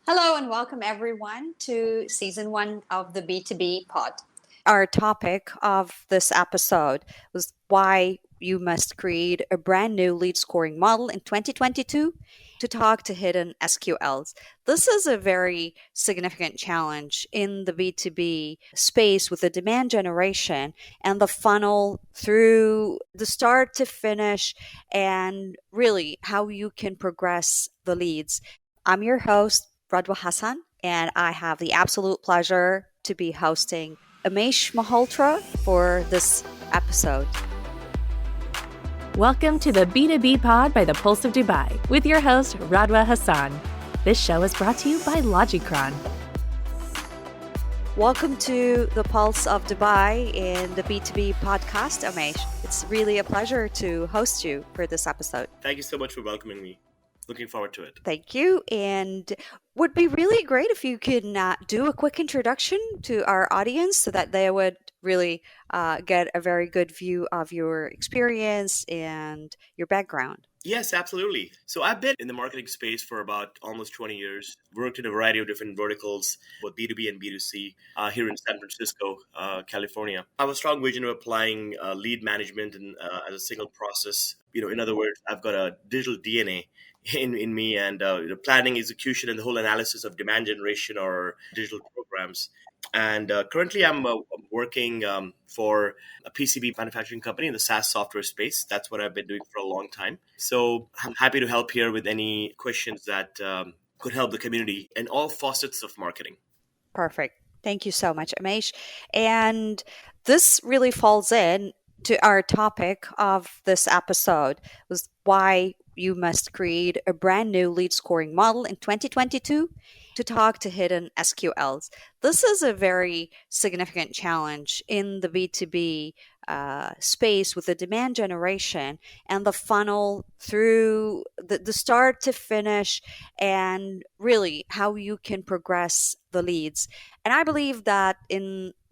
Hello and welcome everyone to season one of the B2B POD. Our topic of this episode was why you must create a brand new lead scoring model in 2022 to talk to hidden SQLs. This is a very significant challenge in the B2B space with the demand generation and the funnel through the start to finish and really how you can progress the leads. I'm your host, Radwa Hassan, and I have the absolute pleasure to be hosting Umesh Malhotra for this episode. Welcome to the B2B Pod by the Pulse of Dubai with your host, Radwa Hassan. This show is brought to you by Logicron. Welcome to the Pulse of Dubai in the B2B podcast, Umesh. It's really a pleasure to host you for this episode. Thank you so much for welcoming me. Looking forward to it. Thank you. And would be really great if you could do a quick introduction to our audience so that they would really get a very good view of your experience and your background. Yes, absolutely. So I've been in the marketing space for about almost 20 years, worked in a variety of different verticals, both B2B and B2C, here in San Francisco, California. I have a strong vision of applying lead management as a single process. In other words, I've got a digital DNA in me and planning, execution, and the whole analysis of demand generation or digital programs. And currently, I'm working for a PCB manufacturing company in the SaaS software space. That's what I've been doing for a long time. So I'm happy to help here with any questions that could help the community in all facets of marketing. Perfect. Thank you so much, Umesh. And this really falls in to our topic of this episode was why you must create a brand new lead scoring model in 2022 to talk to hidden SQLs. This is a very significant challenge in the B2B space with the demand generation and the funnel through the start to finish and really how you can progress the leads. And I believe that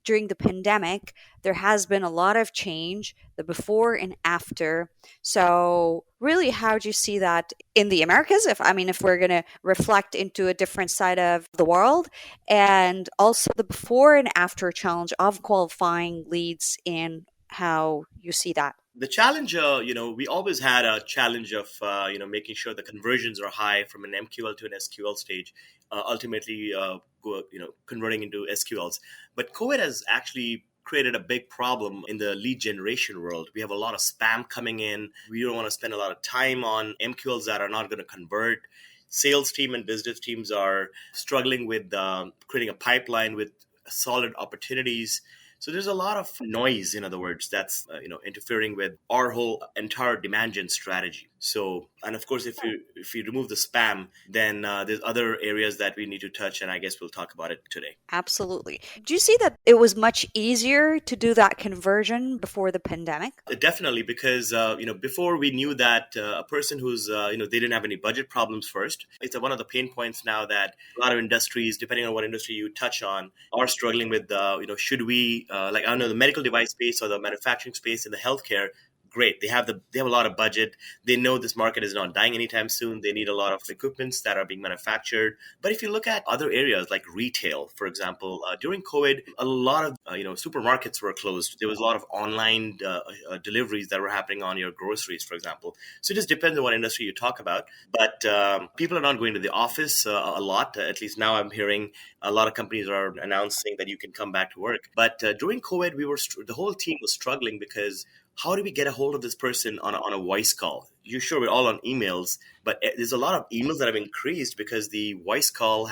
during the pandemic, there has been a lot of change, the before and after. So, really, how do you see that in the Americas? If we're going to reflect into a different side of the world, and also the before and after challenge of qualifying leads and how you see that. The challenge, we always had a challenge of, making sure the conversions are high from an MQL to an SQL stage, ultimately, converting into SQLs. But COVID has actually created a big problem in the lead generation world. We have a lot of spam coming in. We don't want to spend a lot of time on MQLs that are not going to convert. Sales team and business teams are struggling with creating a pipeline with solid opportunities. So there's a lot of noise, in other words, that's interfering with our whole entire demand gen strategy. So, and of course, if you remove the spam, then there's other areas that we need to touch, and I guess we'll talk about it today. Absolutely. Do you see that it was much easier to do that conversion before the pandemic? Definitely, because before we knew that a person who's they didn't have any budget problems first. It's one of the pain points now that a lot of industries, depending on what industry you touch on, are struggling with. Should we like I don't know, the medical device space or the manufacturing space in the healthcare? Great. They have a lot of budget. They know this market is not dying anytime soon. They need a lot of equipments that are being manufactured. But if you look at other areas like retail, for example, during COVID, a lot of supermarkets were closed. There was a lot of online deliveries that were happening on your groceries, for example. So it just depends on what industry you talk about. But people are not going to the office a lot. At least now I'm hearing a lot of companies are announcing that you can come back to work. But during COVID, the whole team was struggling because how do we get a hold of this person on a voice call? You're sure we're all on emails, but there's a lot of emails that have increased because the voice call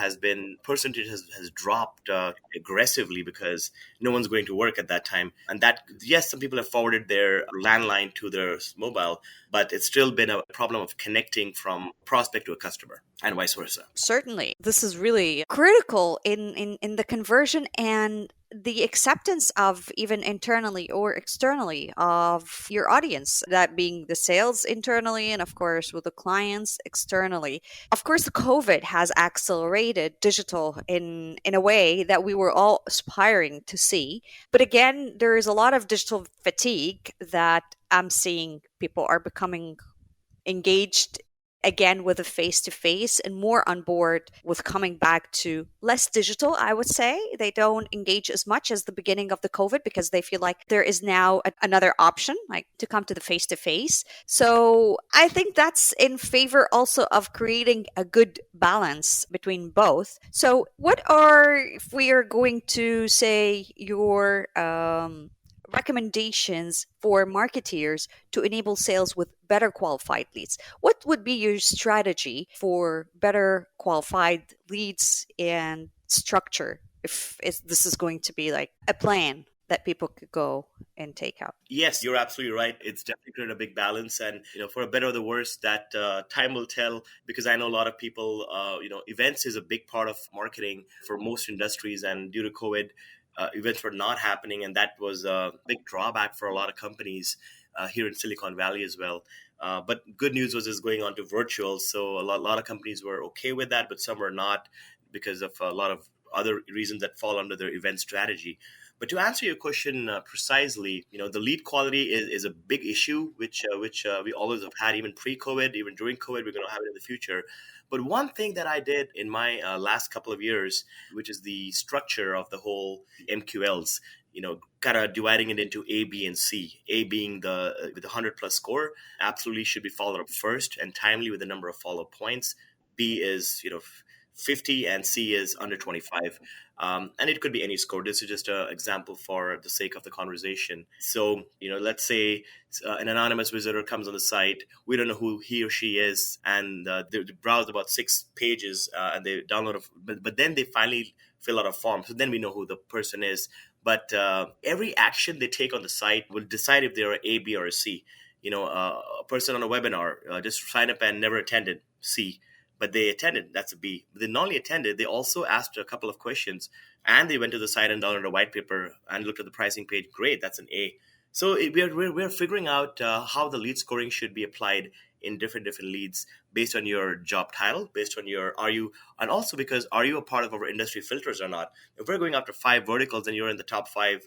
percentage has dropped aggressively because no one's going to work at that time. And that, yes, some people have forwarded their landline to their mobile, but it's still been a problem of connecting from prospect to a customer and vice versa. Certainly. This is really critical in the conversion and the acceptance of even internally or externally of your audience, that being the sales internally and of course with the clients externally. Of course, the COVID has accelerated digital in a way that we were all aspiring to see. But again, there is a lot of digital fatigue that I'm seeing. People are becoming engaged again with a face to face and more on board with coming back to less digital, I would say. They don't engage as much as the beginning of the COVID because they feel like there is now another option, like to come to the face to face. So I think that's in favor also of creating a good balance between both. So, what are, if we are going to say, your recommendations for marketeers to enable sales with better qualified leads? What would be your strategy for better qualified leads and structure if this is going to be like a plan that people could go and take out? Yes, you're absolutely right. It's definitely created a big balance, and for a better or the worse, that time will tell. Because I know a lot of people, events is a big part of marketing for most industries, and due to COVID, events were not happening, and that was a big drawback for a lot of companies here in Silicon Valley as well. But good news was it's going on to virtual, so a lot of companies were okay with that, but some were not because of a lot of other reasons that fall under their event strategy. But to answer your question precisely, the lead quality is a big issue, which we always have had, even pre-COVID, even during COVID. We're going to have it in the future. But one thing that I did in my last couple of years, which is the structure of the whole MQLs, kind of dividing it into A, B, and C. A being the with the 100 plus score, absolutely should be followed up first and timely with a number of follow up points. B is 50, and C is under 25. And it could be any score. This is just an example for the sake of the conversation. So, let's say an anonymous visitor comes on the site. We don't know who he or she is, and they browse about 6 pages and they download but then they finally fill out a form. So then we know who the person is. But every action they take on the site will decide if they're a B or a C. A person on a webinar just signed up and never attended, C, but they attended. That's a B. But they not only attended, they also asked a couple of questions, and they went to the site and downloaded a white paper and looked at the pricing page. Great, that's an A. So we're figuring out how the lead scoring should be applied in different leads based on your job title, based on your and also because are you a part of our industry filters or not? If we're going after 5 verticals and you're in the top 5,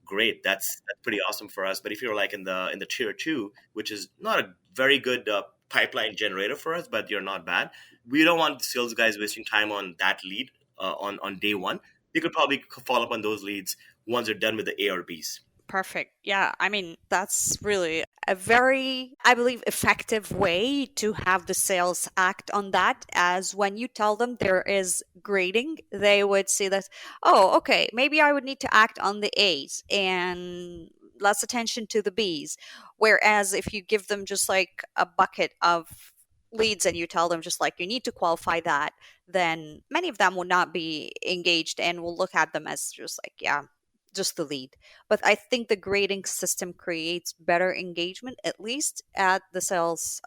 great. That's pretty awesome for us. But if you're like in the tier 2, which is not a very good pipeline generator for us, but you're not bad. We don't want sales guys wasting time on that lead on day one. They could probably follow up on those leads once they're done with the A or Bs. Perfect. Yeah, I mean, that's really a very, I believe, effective way to have the sales act on that. As when you tell them there is grading, they would see that, oh, okay, maybe I would need to act on the A's and less attention to the B's. Whereas if you give them just like a bucket of leads and you tell them just like you need to qualify that, then many of them will not be engaged and will look at them as just like, yeah, just the lead. But I think the grading system creates better engagement, at least at the sales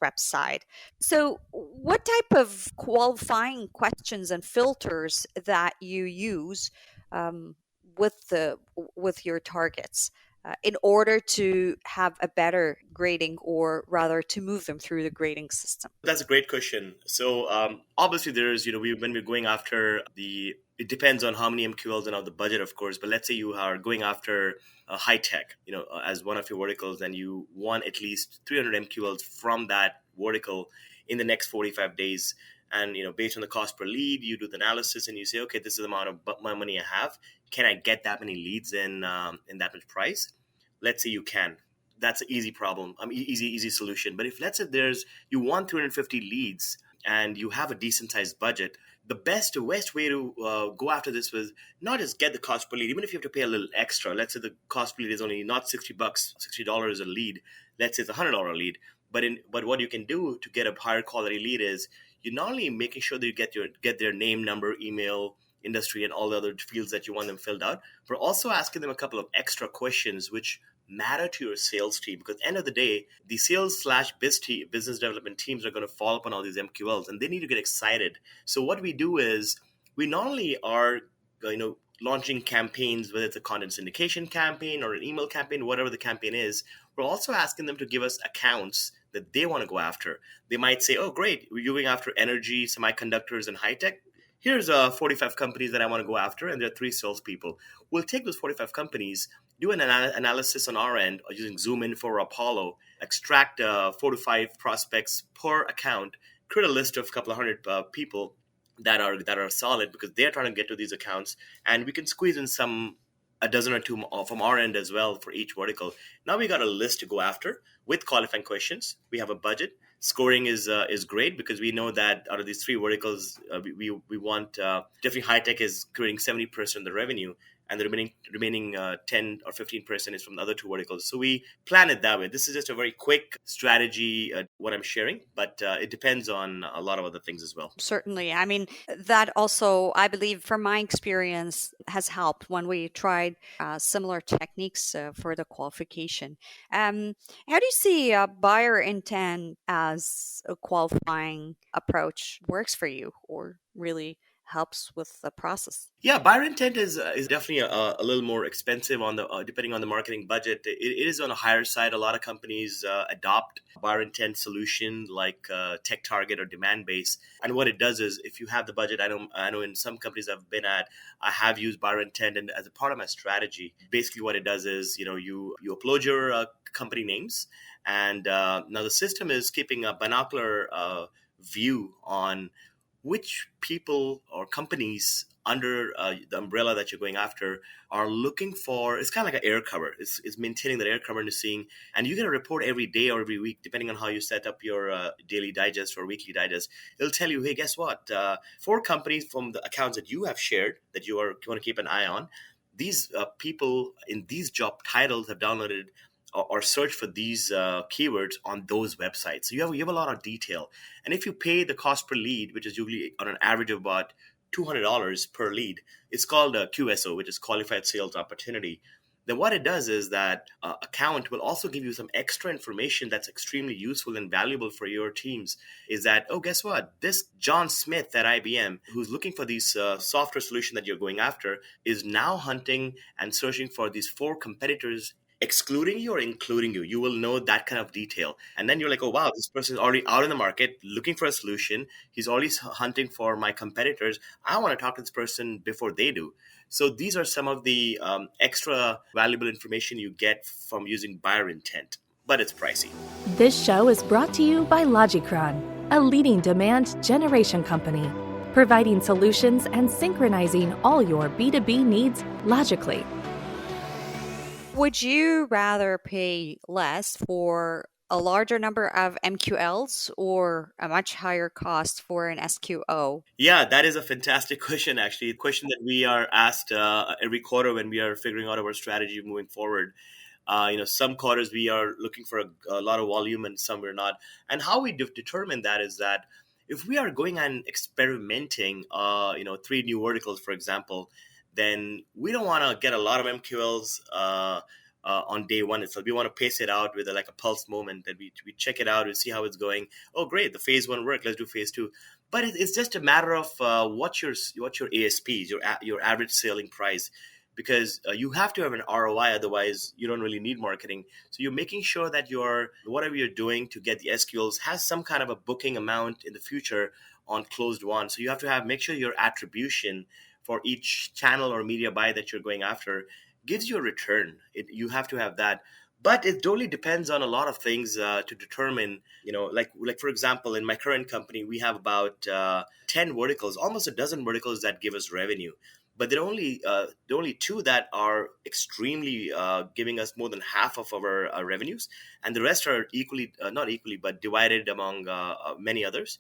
rep side. So, what type of qualifying questions and filters that you use um, with your targets? In order to have a better grading, or rather to move them through the grading system? That's a great question. So obviously there's, when we're going after it depends on how many MQLs and how the budget, of course. But let's say you are going after high tech, as one of your verticals, and you want at least 300 MQLs from that vertical in the next 45 days. And based on the cost per lead, you do the analysis and you say, okay, this is the amount of my money I have. Can I get that many leads in that much price? Let's say you can. That's an easy problem. Easy solution. But if let's say you want 250 leads and you have a decent sized budget, the best way to go after this was not just get the cost per lead, even if you have to pay a little extra. Let's say the cost per lead is only not $60, $60 a lead. Let's say it's $100 lead. But what you can do to get a higher quality lead is you're not only making sure that you get their name, number, email, industry, and all the other fields that you want them filled out, but also asking them a couple of extra questions which matter to your sales team. Because at the end of the day, the sales/biz business development teams are going to follow up on all these MQLs, and they need to get excited. So what we do is we not only are launching campaigns, whether it's a content syndication campaign or an email campaign, whatever the campaign is, we're also asking them to give us accounts that they want to go after. They might say, oh, great, we're going after energy, semiconductors, and high tech. here's 45 companies that I want to go after, and there are three salespeople. We'll take those 45 companies, do an analysis on our end using Zoom Info or Apollo, extract 4 to 5 prospects per account, create a list of a couple of hundred people that are solid because they're trying to get to these accounts, and we can squeeze in some a dozen or two from our end as well for each vertical. Now we got a list to go after with qualifying questions. We have a budget. Scoring is great because we know that out of these three verticals, we want definitely high tech is creating 70% of the revenue, and the remaining 10 or 15% is from the other two verticals. So we plan it that way. This is just a very quick strategy, what I'm sharing, but it depends on a lot of other things as well. Certainly. I mean, that also, I believe, from my experience, has helped when we tried similar techniques for the qualification. How do you see buyer intent as a qualifying approach works for you, or really helps with the process? Yeah, buyer intent is definitely a little more expensive on the depending on the marketing budget. It is on a higher side. A lot of companies adopt buyer intent solution like Tech Target or Demand Base. And what it does is, if you have the budget, I know in some companies I've been at, I have used buyer intent, and as a part of my strategy, basically what it does is, you upload your company names, and now the system is keeping a binocular view on which people or companies under the umbrella that you're going after are looking for. It's kind of like an air cover. It's maintaining that air cover and seeing, and you get a report every day or every week, depending on how you set up your daily digest or weekly digest. It'll tell you, hey, guess what? 4 companies from the accounts that you have shared that you want to keep an eye on. These people in these job titles have downloaded or search for these keywords on those websites. So you have a lot of detail. And if you pay the cost per lead, which is usually on an average of about $200 per lead, it's called a QSO, which is Qualified Sales Opportunity. Then what it does is that account will also give you some extra information that's extremely useful and valuable for your teams. Is that, oh, guess what? This John Smith at IBM, who's looking for these software solution that you're going after, is now hunting and searching for these 4 competitors excluding you or including you. You will know that kind of detail. And then you're like, oh, wow, this person is already out in the market looking for a solution. He's already hunting for my competitors. I want to talk to this person before they do. So these are some of the extra valuable information you get from using buyer intent, but it's pricey. This show is brought to you by Logicron, a leading demand generation company, providing solutions and synchronizing all your B2B needs logically. Would you rather pay less for a larger number of MQLs or a much higher cost for an SQO? Yeah, that is a fantastic question, actually. A question that we are asked every quarter when we are figuring out our strategy moving forward. Some quarters we are looking for a lot of volume and some we're not. And how we determine that is that if we are going and experimenting, 3 new verticals, for example, then we don't want to get a lot of MQLs on day one itself. We want to pace it out with like a pulse moment that we check it out, we see how it's going. Oh, great, the phase 1 worked. Let's do phase 2. But it's just a matter of what's your ASPs, your average selling price, because you have to have an ROI. Otherwise, you don't really need marketing. So you're making sure that whatever you're doing to get the SQLs has some kind of a booking amount in the future on closed one. So you have to make sure your attribution for each channel or media buy that you're going after gives you a return. You have to have that. But it totally depends on a lot of things to determine, like for example, in my current company, we have about 10 verticals, almost a dozen verticals that give us revenue. But there are only 2 that are extremely giving us more than half of our revenues. And the rest are not equally, but divided among many others.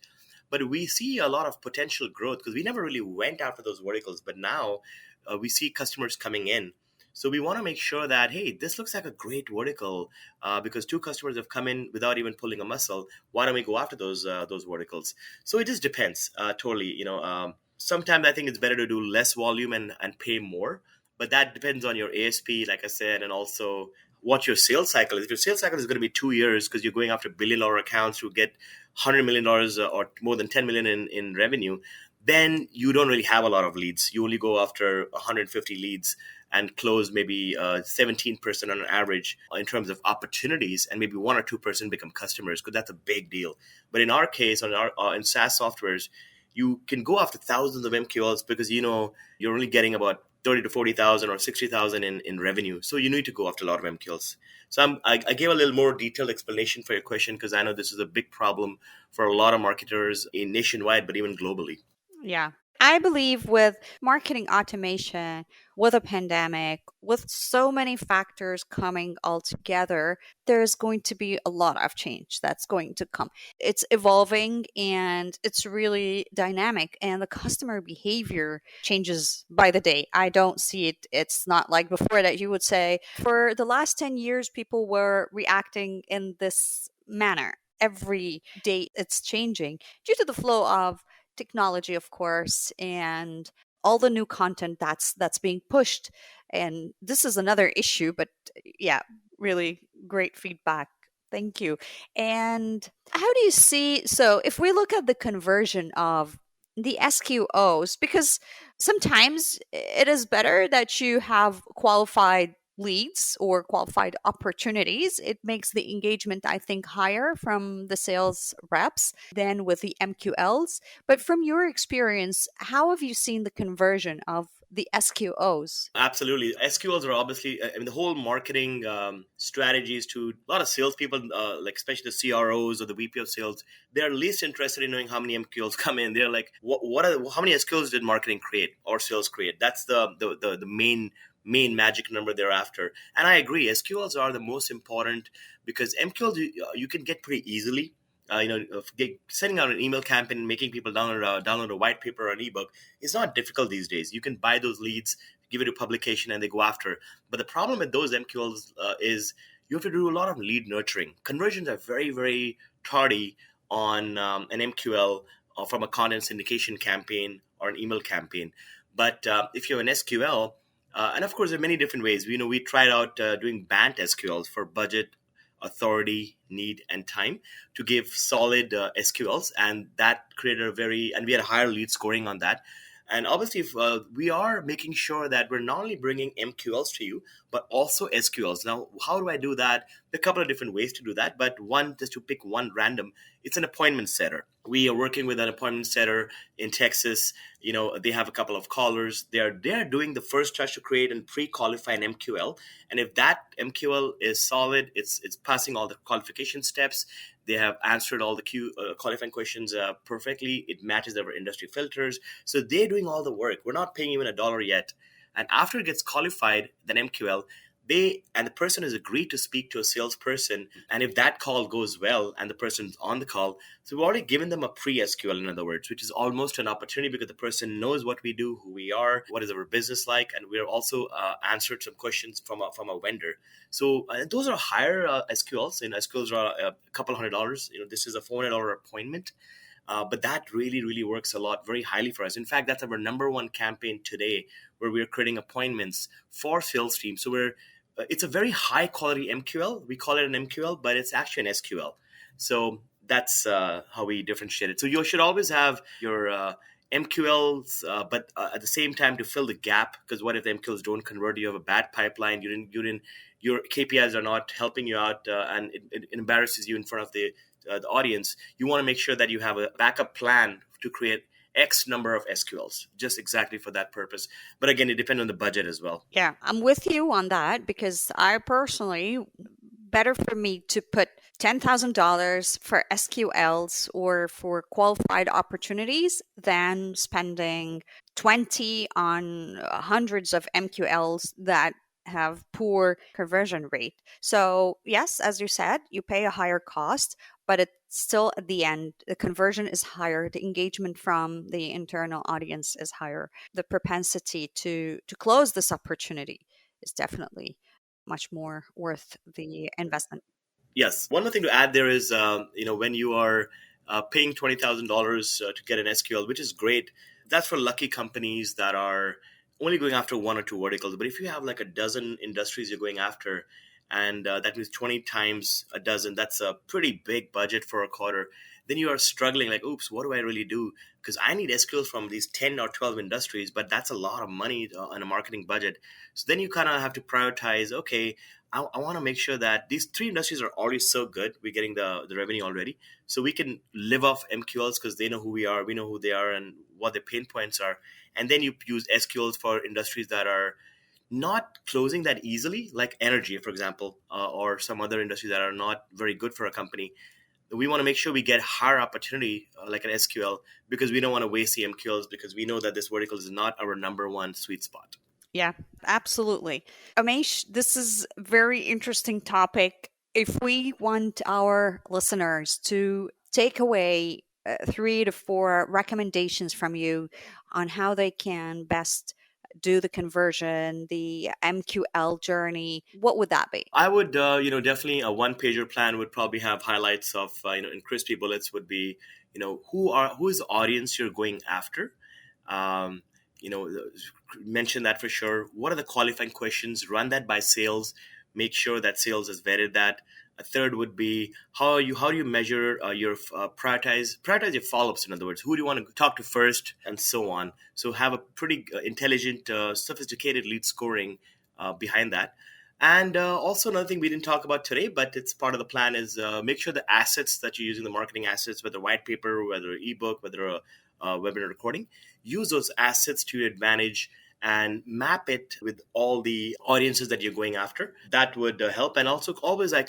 But we see a lot of potential growth because we never really went after those verticals. But now we see customers coming in. So we want to make sure that, hey, this looks like a great vertical because 2 customers have come in without even pulling a muscle. Why don't we go after those verticals? So it just depends totally. Sometimes I think it's better to do less volume and pay more. But that depends on your ASP, like I said, and also what your sales cycle is. If your sales cycle is going to be 2 years because you're going after billion-dollar accounts to get $100 million or more than 10 million in revenue, then you don't really have a lot of leads. You only go after 150 leads and close maybe 17% on an average in terms of opportunities, and maybe 1 or 2% become customers because that's a big deal. But in our case, in SaaS softwares, you can go after thousands of MQLs because you're only getting about 30 to 40,000 or 60,000 in revenue. So you need to go after a lot of MQLs. So I gave a little more detailed explanation for your question because I know this is a big problem for a lot of marketers in nationwide, but even globally. Yeah. I believe with marketing automation, with a pandemic, with so many factors coming all together, there's going to be a lot of change that's going to come. It's evolving and it's really dynamic, and the customer behavior changes by the day. I don't see it. It's not like before that you would say, for the last 10 years, people were reacting in this manner. Every day it's changing due to the flow of technology, of course, and all the new content that's being pushed. And this is another issue, but yeah, really great feedback. Thank you. And how do you see, so if we look at the conversion of the SQOs, because sometimes it is better that you have qualified leads or qualified opportunities. It makes the engagement, I think, higher from the sales reps than with the MQLs. But from your experience, how have you seen the conversion of the SQOs? Absolutely. SQLs are obviously, I mean, the whole marketing strategies to a lot of salespeople, like especially the CROs or the VP of sales, they're least interested in knowing how many MQLs come in. They're like, how many SQLs did marketing create or sales create? That's the main magic number they're after. And I agree, SQLs are the most important because MQLs you can get pretty easily. Sending out an email campaign and making people download a white paper or an ebook is not difficult these days. You can buy those leads, give it a publication, and they go after. But the problem with those MQLs is you have to do a lot of lead nurturing. Conversions are very, very tardy on an MQL from a content syndication campaign or an email campaign. But if you have an SQL, and of course, there are many different ways. We tried out doing BANT SQLs for budget, authority, need, and time to give solid SQLs, and that created and we had a higher lead scoring on that. And obviously, if we are making sure that we're not only bringing MQLs to you, but also SQLs. Now, how do I do that? There are a couple of different ways to do that, but one, just to pick one random, it's an appointment setter. We are working with an appointment setter in Texas. They have a couple of callers. They're doing the first touch to create and pre-qualify an MQL. And if that MQL is solid, it's passing all the qualification steps. They have answered all the qualifying questions perfectly. It matches our industry filters. So they're doing all the work. We're not paying even $1 yet. And after it gets qualified, then MQL, the person has agreed to speak to a salesperson. And if that call goes well and the person's on the call, so we've already given them a pre-SQL, in other words, which is almost an opportunity because the person knows what we do, who we are, what is our business like, and we're also answered some questions from a vendor. So those are higher SQLs. SQLs are a couple $100. This is a $400 appointment. But that really, really works a lot, very highly for us. In fact, that's our number one campaign today, where we're creating appointments for sales teams. So it's a very high quality MQL. We call it an MQL, but it's actually an SQL. So that's how we differentiate it. So you should always have your MQLs, but at the same time to fill the gap. Because what if the MQLs don't convert? You have a bad pipeline. Your KPIs are not helping you out, and it embarrasses you in front of the audience. You want to make sure that you have a backup plan to create X number of SQLs, just exactly for that purpose. But again, it depends on the budget as well. Yeah, I'm with you on that because I personally, better for me to put $10,000 for SQLs or for qualified opportunities than spending 20 on hundreds of MQLs that have poor conversion rate. So, yes, as you said, you pay a higher cost, but it's still at the end, the conversion is higher, the engagement from the internal audience is higher, the propensity to close this opportunity is definitely much more worth the investment. Yes. One more thing to add there is, when you are paying $20,000 to get an SQL, which is great, that's for lucky companies that are only going after one or two verticals. But if you have like a dozen industries you're going after, and that means 20 times a dozen, that's a pretty big budget for a quarter. then you are struggling like, oops, what do I really do? Because I need SQLs from these 10 or 12 industries, but that's a lot of money on a marketing budget. So then you kind of have to prioritize, okay, I want to make sure that these three industries are already so good. We're getting the revenue already. So we can live off MQLs because they know who we are, we know who they are, and what their pain points are. And then you use SQLs for industries that are not closing that easily, like energy, for example, or some other industries that are not very good for a company. We want to make sure we get higher opportunity, like an SQL, because we don't want to waste the MQLs because we know that this vertical is not our number one sweet spot. Yeah, absolutely. Amesh, this is a very interesting topic. If we want our listeners to take away 3 to 4 recommendations from you on how they can best do the conversion, the MQL journey, what would that be? I would, definitely a one pager plan would probably have highlights of, in crispy bullets would be, who is the audience you're going after. Um, you know, mention that for sure. What are the qualifying questions? Run that by sales. Make sure that sales has vetted that. A third would be how do you measure your prioritize your follow-ups. In other words, who do you want to talk to first, and so on. So have a pretty intelligent, sophisticated lead scoring behind that. And also another thing we didn't talk about today, but it's part of the plan is make sure the assets that you're using, the marketing assets, whether white paper, whether ebook, whether a webinar recording, use those assets to your advantage and map it with all the audiences that you're going after. That would help. And also always I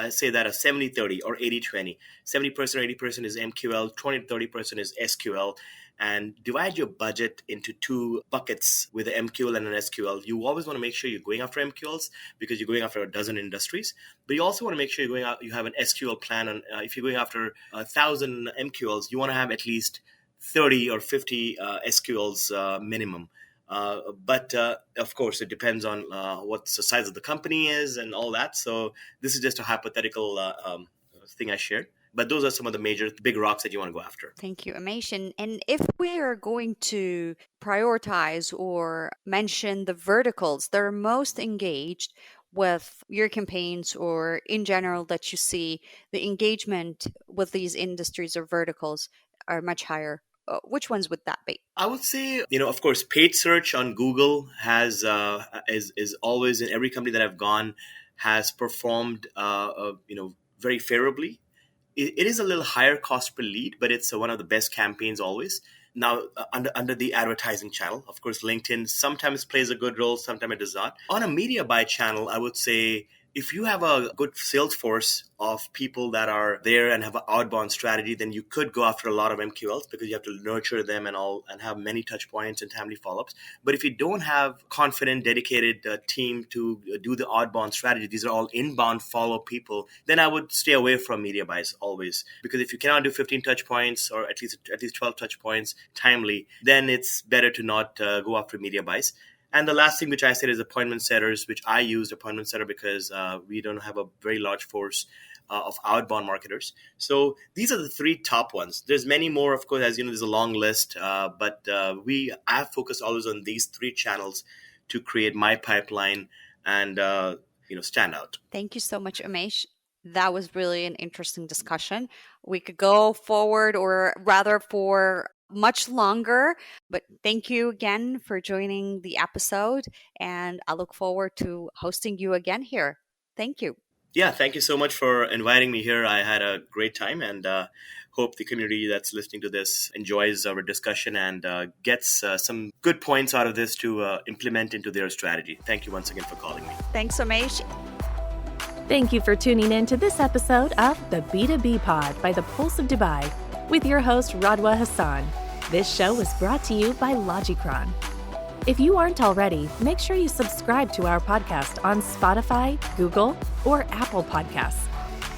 say that a 70-30 or 80-20. 70% or 80% is MQL, 20 to 30% is SQL. And divide your budget into 2 buckets with an MQL and an SQL. You always want to make sure you're going after MQLs because you're going after a dozen industries. But you also want to make sure you have an SQL plan. And if you're going after 1,000 MQLs, you want to have at least 30 or 50 SQLs minimum. But of course, it depends on what the size of the company is and all that. So this is just a hypothetical thing I shared. But those are some of the major big rocks that you want to go after. Thank you, Amesh. And if we are going to prioritize or mention the verticals that are most engaged with your campaigns or in general that you see the engagement with these industries or verticals are much higher, which ones would that be? I would say, of course, paid search on Google has is always in every company that I've gone has performed, very favorably. It is a little higher cost per lead, but it's one of the best campaigns always. Now, under the advertising channel, of course, LinkedIn sometimes plays a good role, sometimes it does not. On a media buy channel, I would say if you have a good sales force of people that are there and have an outbound strategy, then you could go after a lot of MQLs because you have to nurture them and have many touch points and timely follow-ups. But if you don't have confident, dedicated team to do the outbound strategy, these are all inbound follow-up people, then I would stay away from media buys always. Because if you cannot do 15 touch points or at least 12 touch points timely, then it's better to not go after media buys. And the last thing which I said is appointment setters, which I used appointment setter because we don't have a very large force of outbound marketers. So these are the 3 top ones. There's many more, of course, as you know, there's a long list, but I've focused always on these 3 channels to create my pipeline and stand out. Thank you so much, Amesh. That was really an interesting discussion. We could go forward or rather for much longer, but thank you again for joining the episode, and I look forward to hosting you again here. Thank you. Yeah, thank you so much for inviting me here. I had a great time and hope the community that's listening to this enjoys our discussion and gets some good points out of this to implement into their strategy. Thank you once again for calling me. Thanks, Umesh. Thank you for tuning in to this episode of the B2B Pod by the Pulse of Dubai with your host, Radwa Hassan. This show was brought to you by Logicron. If you aren't already, make sure you subscribe to our podcast on Spotify, Google, or Apple Podcasts.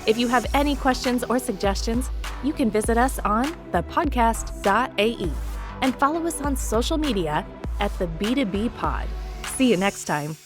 If you have any questions or suggestions, you can visit us on thepodcast.ae and follow us on social media at the B2B Pod. See you next time.